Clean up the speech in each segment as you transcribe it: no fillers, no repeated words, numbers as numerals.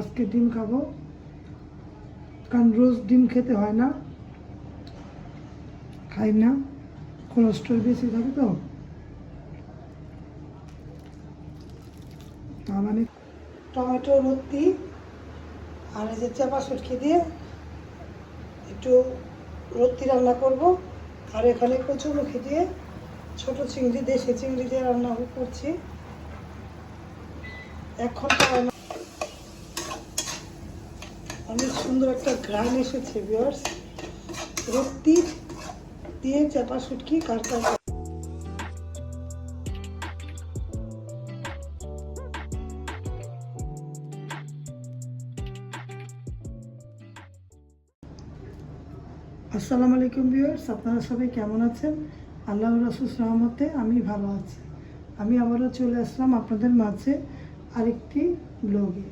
আজকে ডিম খাবো, কারণ রোজ ডিম খেতে হয় না, খাই না, কোলেস্ট্রল বেশি থাকে তো। তার মানে টমেটো রুটি আর এই যে চাপা শুটকি দিয়ে একটু রুটি রান্না করব। আর এখানে কচুরমুখী দিয়ে ছোট চিংড়ি, দেশি চিংড়ি দিয়ে রান্না করছি। 1 ঘন্টা অনেক সুন্দর একটা ঘ্রাণ এসেছে ভিউয়ার্স। রুটি দিয়ে চাপা শুটকি কার কার। আসসালামু আলাইকুম ভিউয়ার্স, আপনারা সবাই কেমন আছেন? আল্লাহ রাসূল রহমতে আমি ভালো আছি। আমি আবারও চলে আসলাম আপনাদের মাঝে আরেকটি ব্লগে।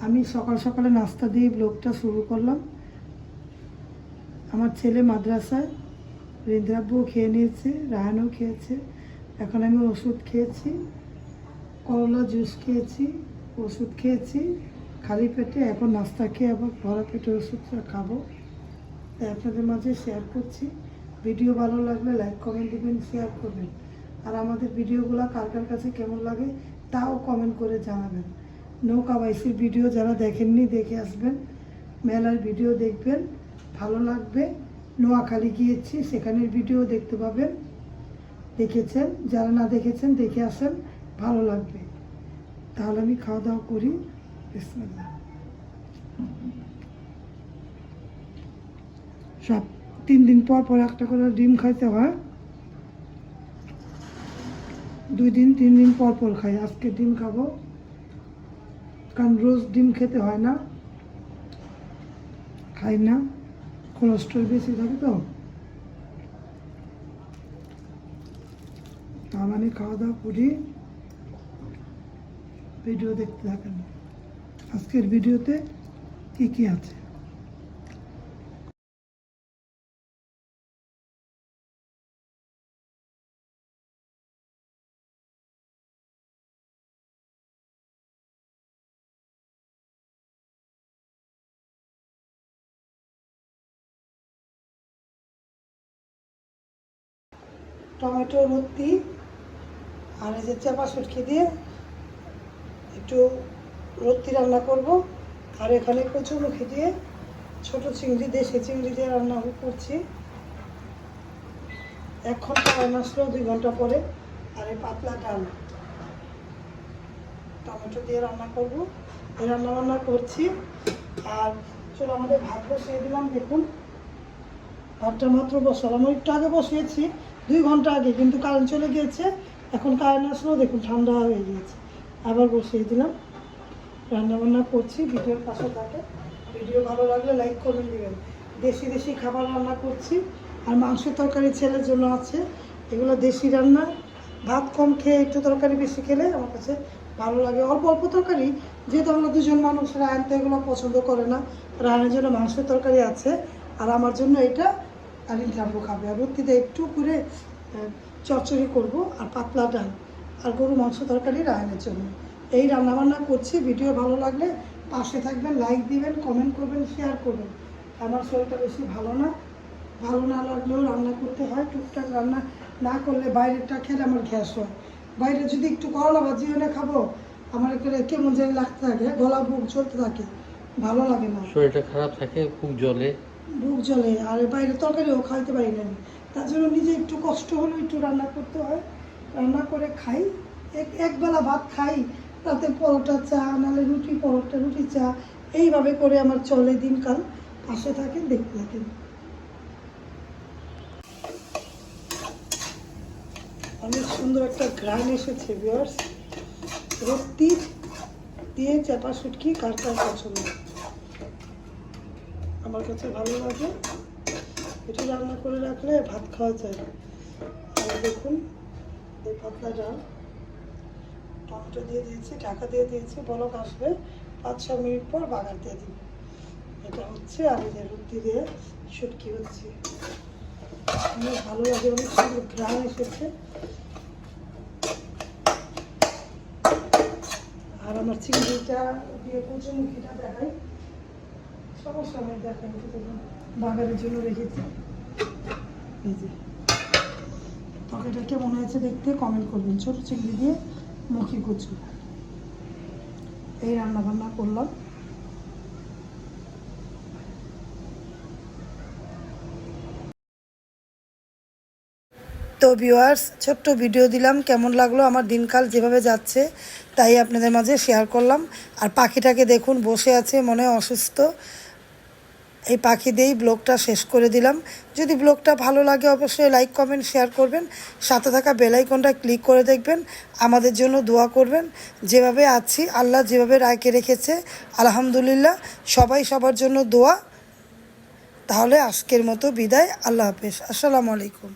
আমি সকাল সকালে নাস্তা দিয়ে ব্লগটা শুরু করলাম। আমার ছেলে মাদ্রাসায়, রিন্দ্রাব্বু খেয়ে নিয়েছে, রায়ানও খেয়েছে। এখন আমি ওষুধ খেয়েছি, করলা জুস খেয়েছি, ওষুধ খেয়েছি খালি পেটে। এখন নাস্তা খেয়ে আবার ভরা পেটে ওষুধটা খাবো, তাই আপনাদের মাঝে শেয়ার করছি। ভিডিও ভালো লাগলে লাইক কমেন্ট দিবেন, শেয়ার করবেন। আর আমাদের ভিডিওগুলো কার কার কাছে কেমন লাগে তাও কমেন্ট করে জানাবেন। নৌকা বাইসির ভিডিও যারা দেখেননি দেখে আসবেন, মেলার ভিডিও দেখবেন, ভালো লাগবে। নোয়াখালী গিয়েছি, সেখানের ভিডিও দেখতে পাবেন, দেখেছেন, যারা না দেখেছেন দেখে আসেন, ভালো লাগবে। তাহলে আমি খাওয়া দাওয়া করি। বিসমিল্লাহ। সব 3 দিন পর পর একটা করে ডিম খাইতে হয়, 2 দিন 3 দিন পর পর খাই। আজকে ডিম খাবো, কারণ রোজ ডিম খেতে হয় না, খাই না, কোলেস্ট্রল বেশি থাকে তো। তার মানে খাওয়া দাওয়া করি, ভিডিও দেখতে থাকেন। আজকের ভিডিওতে কি কি আছে। টমেটো রুটি আর এই যে চাপা শুটকি দিয়ে একটু রুটি রান্না করব। আর এখানে কচুরমুখী দিয়ে ছোট চিংড়ি, দেশি চিংড়ি দিয়ে রান্না করছি। 1 ঘন্টা রান্না আসলো, 2 ঘন্টা পরে। আর এই পাতলা ডাল টমেটো দিয়ে রান্না করব, এই রান্না করছি। আর চলো আমাদের ভাত বসিয়ে দিলাম। দেখুন ভাতটা মাত্র বসালাম, একটু আগে বসিয়েছি, 2 ঘন্টা আগে, কিন্তু কারেন্ট চলে গিয়েছে। এখন কারেন্ট আসলেও দেখুন ঠান্ডা হয়ে গিয়েছে, আবার বসিয়ে দিলাম। রান্নাবান্না করছি, ভিডিওর পাশে থাকে। ভিডিও ভালো লাগলে লাইক করে দেবেন। দেশি খাবার রান্না করছি। আর মাংসের তরকারি ছেলের জন্য আছে, এগুলো দেশি রান্না। ভাত কম খেয়ে একটু তরকারি বেশি খেলে আমার কাছে ভালো লাগে। অল্প অল্প তরকারি, যেহেতু আমরা 2জন মানুষ, রায়ন তো এগুলো পছন্দ করে না। রায়নের জন্য মাংসের তরকারি আছে, আর আমার জন্য এটা। আর ইন্দ্রাব্বু খাবে। আর রুটিতে একটু করে চচ্চড়ি করব, আর পাতলা ডাল, আর গরু মাংস তরকারি রায়নের জন্য। এই রান্নাবান্না করছি। ভিডিও ভালো লাগলে পাশে থাকবেন, লাইক দিবেন, কমেন্ট করবেন, শেয়ার করবেন। আমার শরীরটা বেশি ভালো না, ভালো না লাগলেও রান্না করতে হয়। টুকটাক রান্না না করলে বাইরেরটা খেলে আমার গ্যাস হয়। বাইরে যদি একটু করলা ভাজি হলে খাবো, আমার এখানে কেমন যেন লাগতে থাকে, গলা বুক চলতে থাকে, ভালো লাগে না, শরীরটা খারাপ থাকে, বুক জ্বলে। আর বাইরে তরকারিও খাইতে পারি না। তার জন্য নিজে একটু কষ্ট হলেও একটু রান্না করতে হয়, রান্না করে খাই। একবেলা ভাত খাই, রাতে পরোটা চা, নাহলে রুটি পরোটা, রুটি চা, এইভাবে করে আমার চলে দিনকাল। পাশে থাকেন, দেখতে থাকেন। অনেক সুন্দর একটা ঘ্রাণ এসেছে ভিউয়ার্স। রুটি দিয়ে চাপা শুটকি কার কার পছন্দ, আমার কাছে ভালো লাগে। এটি রান্না করে রাখলে ভাত খাওয়া যায়। আর দেখুন এই পাতলা ডাল, টমেটো দিয়ে দিয়েছি, ঢাকা দিয়ে দিয়েছি, বলক আসবে, 5-6 মিনিট পর বাগার দিয়ে দিব। এটা হচ্ছে, আর এই যে রুটি দিয়ে শুটকি হচ্ছে। অনেক ভালো লাগে, অনেক সুন্দর ঘ্রাণ এসেছে। আর আমার চিংড়িটা দিয়ে কুচুমুখিটা দেখাই, সমস্যা নেই দেখাই, বাগারের জন্য রেখেছি। এই যে তরকারিটা কেমন হয়েছে দেখতে কমেন্ট করবেন। ছোটো চিংড়ি দিয়ে মুখি কুচু, এই রান্না বান্না করলাম। তো ভিউয়ার্স, ছোট্ট ভিডিও দিলাম, কেমন লাগলো আমার দিনকাল যেভাবে যাচ্ছে তাই আপনাদের মাঝে শেয়ার করলাম। আর পাখিটাকে দেখুন বসে আছে, মনে হয় অসুস্থ। এই পাখি দিয়েই ব্লগটা শেষ করে দিলাম। যদি ব্লগটা ভালো লাগে অবশ্যই লাইক কমেন্ট শেয়ার করবেন, সাথে থাকা বেল আইকনটা ক্লিক করে দেখবেন, আমাদের জন্য দোয়া করবেন। যেভাবে আছি আল্লাহ যেভাবে রাখে রেখেছে আলহামদুলিল্লাহ, সবাই সবার জন্য দোয়া। তাহলে আজকের মতো বিদায়, আল্লাহ হাফেজ, আসসালামু আলাইকুম।